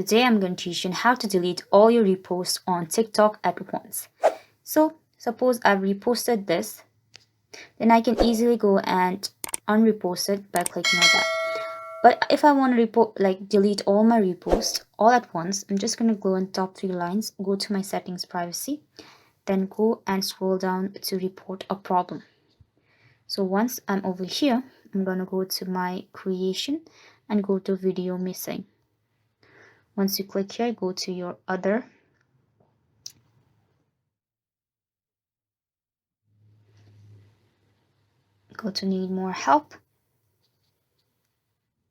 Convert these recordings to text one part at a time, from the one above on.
Today I'm going to teach you how to delete all your reposts on TikTok at once. So suppose I've reposted this, then I can easily go and unrepost it by clicking on that. But if I want to delete all my reposts all at once, I'm just going to go on top 3 lines, go to my settings privacy, then go and scroll down to report a problem. So once I'm over here, I'm going to go to my creation and go to video missing. Once you click here, go to your other. Go to need more help.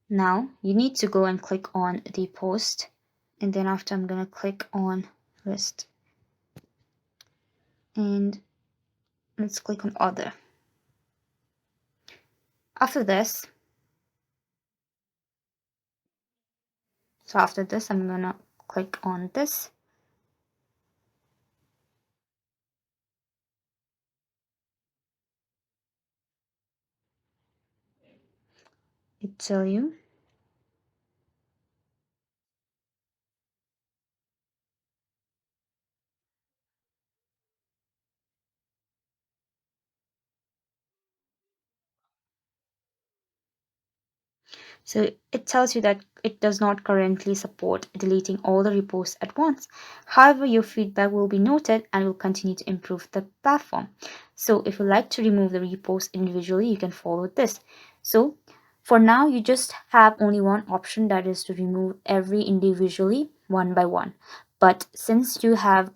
Now you need to go and click on the post, and then after I'm going to click on list, and let's click on other. After this, I'm going to click on this. It tell you so it tells you that it does not currently support deleting all the reposts at once. However, your feedback will be noted and will continue to improve the platform. So if you like to remove the reposts individually, you can follow this. So for now, you just have only one option, that is to remove every individually one by one. But since you have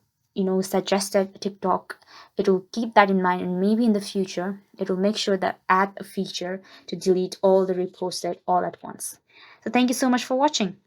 suggested TikTok, it will keep that in mind, and maybe in the future it will make sure that add a feature to delete all the reposted all at once. So thank you so much for watching.